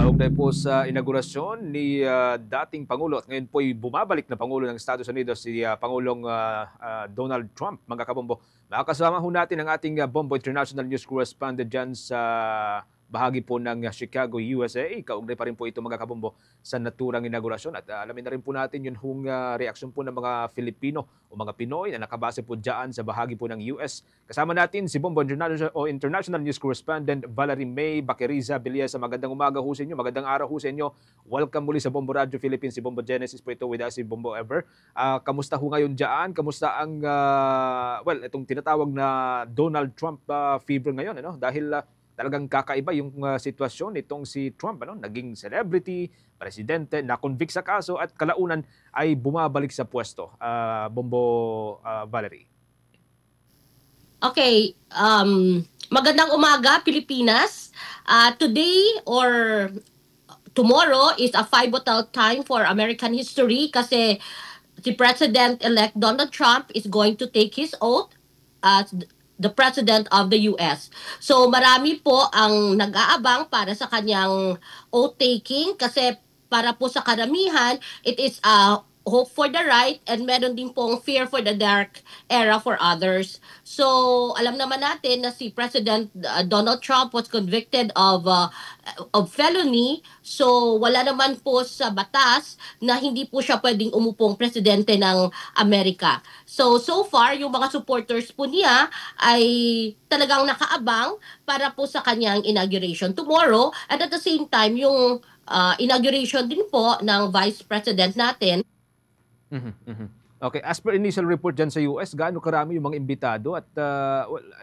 Kaugnay po sa inaugurasyon ni dating Pangulo at ngayon po'y bumabalik na Pangulo ng Estados Unidos si Pangulong Donald Trump, mga kabombo. Makakasama ho natin ang ating Bombo International News Correspondent dyan sa bahagi po ng Chicago, USA. Kaugnay pa rin po ito, mga kabombo, sa naturang inaugurasyon. At alamin na rin po natin yung reaksyon po ng mga Filipino o mga Pinoy na nakabase po dyan sa bahagi po ng US. Kasama natin si Bombo International News Correspondent Valerie May Baqueriza Villesa. Magandang umaga ho sa inyo, magandang araw ho sa inyo. Welcome muli sa Bombo Radio Philippines, si Bombo Genesis po ito with us, si Bombo Ever. Kamusta ho ngayon dyan? Kamusta ang, itong tinatawag na Donald Trump fever ngayon? Dahil talagang kakaiba yung sitwasyon nitong si Trump, naging celebrity, presidente, na-convict sa kaso at kalaunan ay bumabalik sa pwesto. Bombo Valerie. Okay, magandang umaga Pilipinas. Today or tomorrow is a pivotal time for American history kasi si President-elect Donald Trump is going to take his oath as the President of the US. So marami po ang nag-aabang para sa kanyang oath-taking kasi para po sa karamihan, it is a hope for the right and meron din pong fear for the dark era for others. So alam naman natin na si President Donald Trump was convicted of felony. So wala naman po sa batas na hindi po siya pwedeng umupong presidente ng Amerika. So far, yung mga supporters po niya ay talagang nakaabang para po sa kanyang inauguration tomorrow. And at the same time, yung inauguration din po ng Vice President natin. Okay, as per initial report dyan sa US, gaano karami yung mga imbitado at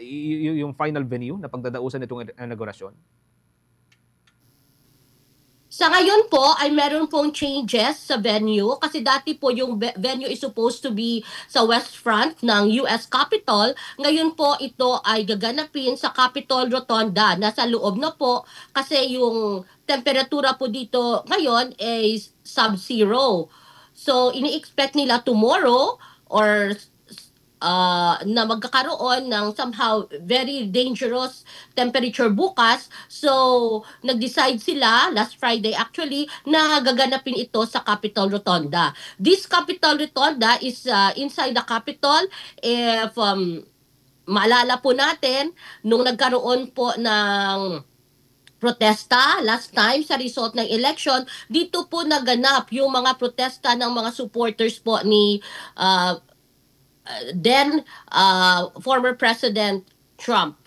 yung final venue na pagdadausan nitong inaugurasyon? Sa ngayon po ay meron pong changes sa venue kasi dati po yung venue is supposed to be sa west front ng US Capitol. Ngayon po ito ay gaganapin sa Capitol Rotonda. Nasa loob na po kasi yung temperatura po dito ngayon is sub-zero. So ini-expect nila tomorrow or na magkakaroon ng somehow very dangerous temperature bukas. So, nag-decide sila, last Friday actually, na gaganapin ito sa Capitol Rotonda. This Capitol Rotonda is inside the Capitol. If maalala po natin, nung nagkaroon po ng protesta last time sa result ng election, dito po naganap yung mga protesta ng mga supporters po ni then former President Trump.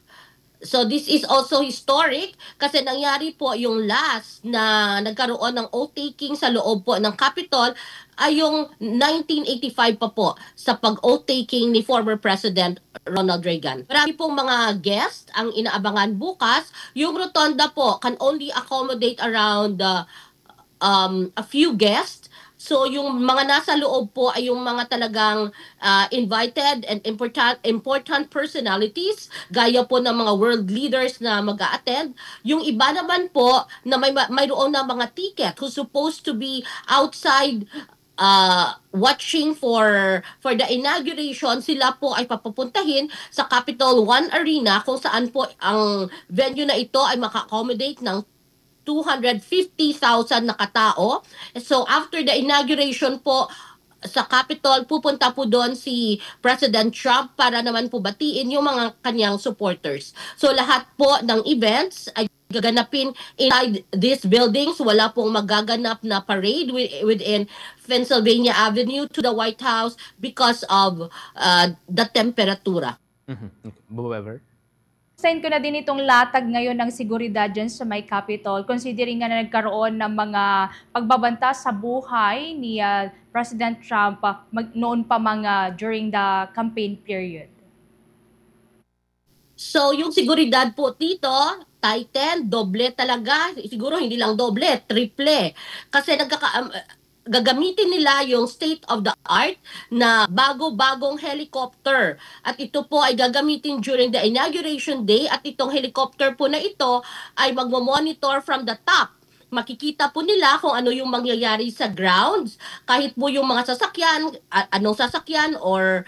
So this is also historic kasi nangyari po yung last na nagkaroon ng oath-taking sa loob po ng Capitol ay yung 1985 pa po sa pag-oath-taking ni former President Ronald Reagan. Marami pong mga guests ang inaabangan bukas. Yung rotonda po can only accommodate around a few guests. So yung mga nasa loob po ay yung mga talagang invited and important personalities, gaya po ng mga world leaders na mag-a-attend. Yung iba naman po na mayroon na mga ticket who's supposed to be outside watching for the inauguration, sila po ay papupuntahin sa Capitol One Arena kung saan po ang venue na ito ay maka-accommodate ng 250,000 na katao. So after the inauguration po sa Capitol, pupunta po doon si President Trump para naman po batiin yung mga kanyang supporters. So lahat po ng events ay gaganapin inside these buildings. Wala pong magaganap na parade within Pennsylvania Avenue to the White House because of the temperatura. Ever? Sign ko na din itong latag ngayon ng seguridad dyan sa may Capitol, considering nga na nagkaroon ng mga pagbabanta sa buhay ni President Trump noon pa mga during the campaign period. So yung seguridad po dito, tighten, doble talaga, siguro hindi lang doble, triple. Kasi gagamitin nila yung state-of-the-art na bago-bagong helicopter. At ito po ay gagamitin during the inauguration day at itong helicopter po na ito ay magmo-monitor from the top. Makikita po nila kung ano yung mangyayari sa grounds, kahit po yung mga sasakyan, anong sasakyan or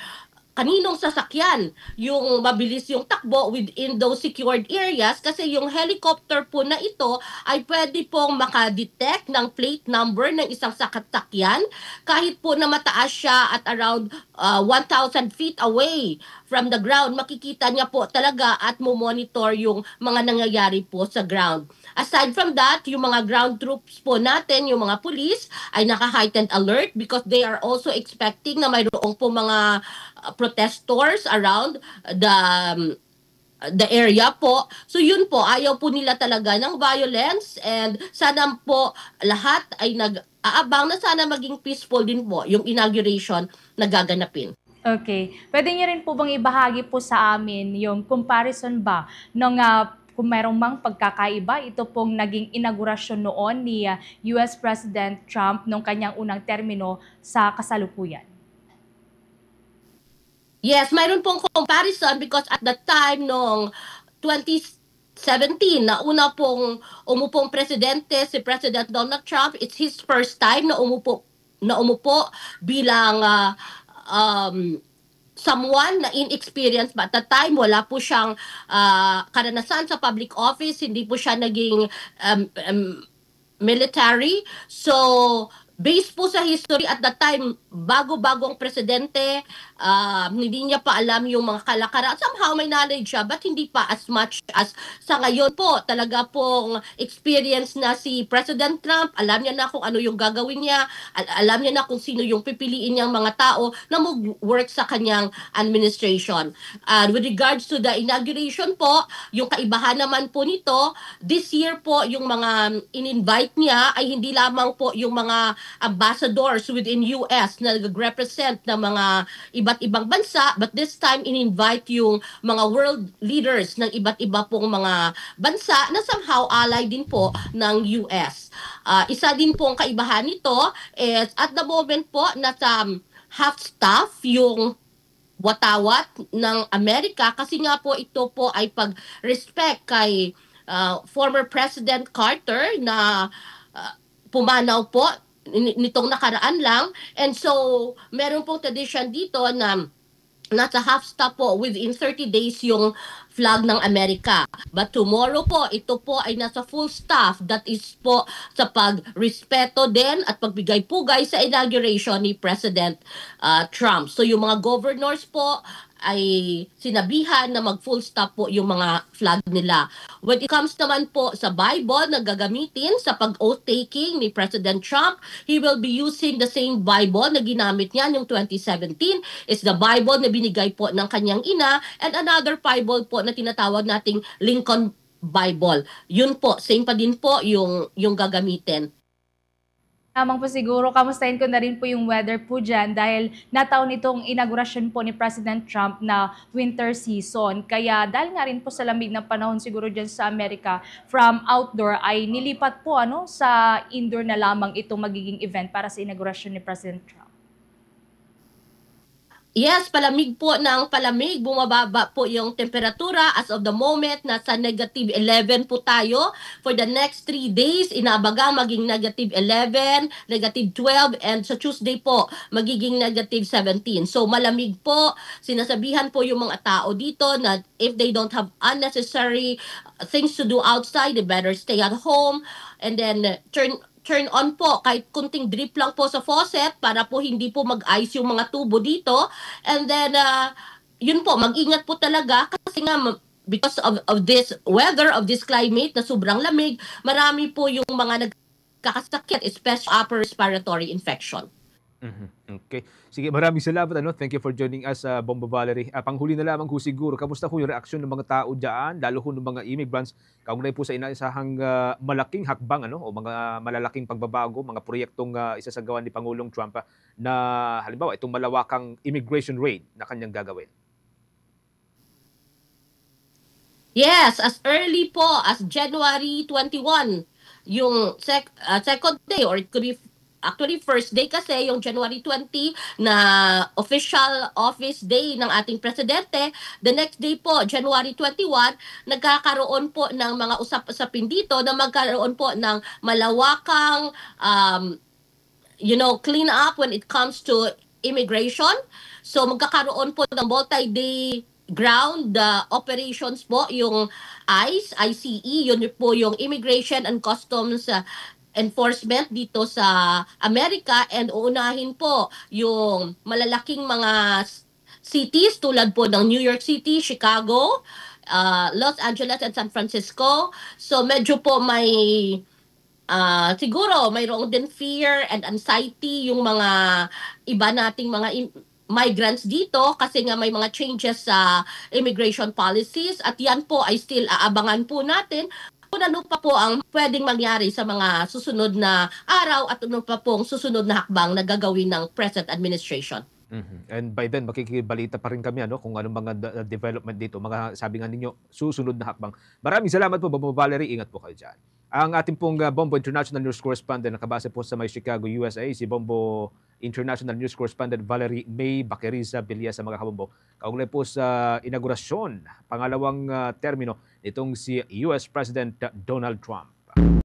kaninong sasakyan yung mabilis yung takbo within those secured areas, kasi yung helicopter po na ito ay pwede pong makadetect ng plate number ng isang sasakyan kahit po na mataas siya at around 1,000 feet away from the ground. Makikita niya po talaga at monitor yung mga nangyayari po sa ground. Aside from that, yung mga ground troops po natin, yung mga police, ay naka-heightened alert because they are also expecting na mayroong po mga protestors around the area po. So yun po, ayaw po nila talaga ng violence, and sana po lahat ay nag-aabang na sana maging peaceful din po yung inauguration na gaganapin. Okay. Pwede niyo rin po bang ibahagi po sa amin yung comparison ba ng kung mayroong mang pagkakaiba, ito pong naging inaugurasyon noon ni US President Trump nung kanyang unang termino sa kasalukuyan? Yes, mayroon pong comparison because at that time nung 2017 na una pong umupong presidente si President Donald Trump, it's his first time na umupo bilang someone na inexperienced, but at the time wala po siyang karanasan sa public office, hindi po siya naging military. So based po sa history at that time, bago-bagong presidente, hindi niya pa alam yung mga kalakaran. Somehow may knowledge siya, but hindi pa as much as sa ngayon po. Talaga pong experience na si President Trump, alam niya na kung ano yung gagawin niya, alam niya na kung sino yung pipiliin niyang mga tao na mag-work sa kanyang administration. With regards to the inauguration po, yung kaibahan naman po nito, this year po yung mga in-invite niya ay hindi lamang po yung mga ambassadors within US na nag-represent ng mga iba't ibang bansa, but this time in-invite yung mga world leaders ng iba't iba pong mga bansa na somehow ally din po ng US. Isa din pong kaibahan nito is at the moment po nasa half-staff yung watawat ng Amerika, kasi nga po ito po ay pag-respect kay former President Carter na pumanaw po nitong nakaraan lang. And so, meron pong tradition dito na nasa half-staff po within 30 days yung flag ng Amerika. But tomorrow po, ito po ay nasa full staff. That is po sa pagrespeto din at pagbigay-pugay sa inauguration ni President Trump. So yung mga governors po ay sinabihan na mag-full stop po yung mga flag nila. When it comes naman po sa Bible na gagamitin sa pag-oath-taking ni President Trump, he will be using the same Bible na ginamit niya noong 2017. It's the Bible na binigay po ng kanyang ina, and another Bible po na tinatawag nating Lincoln Bible. Yun po, same pa din po yung gagamitin. Tamang po siguro, kamustahin ko na rin po yung weather po dyan dahil nataon itong inaugurasyon po ni President Trump na winter season. Kaya dahil nga rin po sa lamig ng panahon siguro dyan sa Amerika, from outdoor ay nilipat po sa indoor na lamang itong magiging event para sa inaugurasyon ni President Trump. Yes, palamig po ng palamig. Bumababa po yung temperatura. As of the moment, nasa negative 11 po tayo. For the next 3 days, inabaga maging negative 11, negative 12, and sa Tuesday po, magiging negative 17. So malamig po. Sinasabihan po yung mga tao dito na if they don't have unnecessary things to do outside, they better stay at home. And then turn on po kahit kunting drip lang po sa faucet para po hindi po mag-ice yung mga tubo dito. And then, yun po, mag-ingat po talaga kasi nga because of this weather, of this climate na sobrang lamig, marami po yung mga nagkakasakit, especially upper respiratory infection. Okay. Sige, maraming salamat. Thank you for joining us, Bomba Valerie. Panghuli na lamang ho siguro, kamusta ho yung reaksyon ng mga tao dyan, lalo ho ng mga immigrants, kaugnay po sa inaisahang malaking hakbang o mga malalaking pagbabago, mga proyektong isasagawa ni Pangulong Trump na halimbawa itong malawakang immigration raid na kanyang gagawin? Yes, as early po as January 21, yung second day, or it could be actually first day kasi yung January 20 na official office day ng ating presidente. The next day po, January 21, nagkakaroon po ng mga usap-usapin dito na magkaroon po ng malawakang clean up when it comes to immigration. So magkakaroon po ng multi-day ground operations po yung ICE, yun po yung Immigration and Customs enforcement dito sa Amerika, and uunahin po yung malalaking mga cities tulad po ng New York City, Chicago, Los Angeles at San Francisco. So medyo po may siguro mayroong din fear and anxiety yung mga iba nating mga migrants dito kasi nga may mga changes sa immigration policies, at yan po ay still aabangan po natin kung ano pa po ang pwedeng mangyari sa mga susunod na araw at ano pa pong susunod na hakbang na gagawin ng present administration. And by then, makikibalita pa rin kami kung anong mga development dito. Mga sabi nga ninyo, susunod na hakbang. Maraming salamat po, Bombo Valerie. Ingat po kayo dyan. Ang ating pong Bombo International News Correspondent, nakabase po sa may Chicago, USA, si Bombo International News Correspondent Valerie May Baqueriza Villas sa mga kabombo. Kaugnay po sa inaugurasyon, pangalawang termino nitong si US President Donald Trump.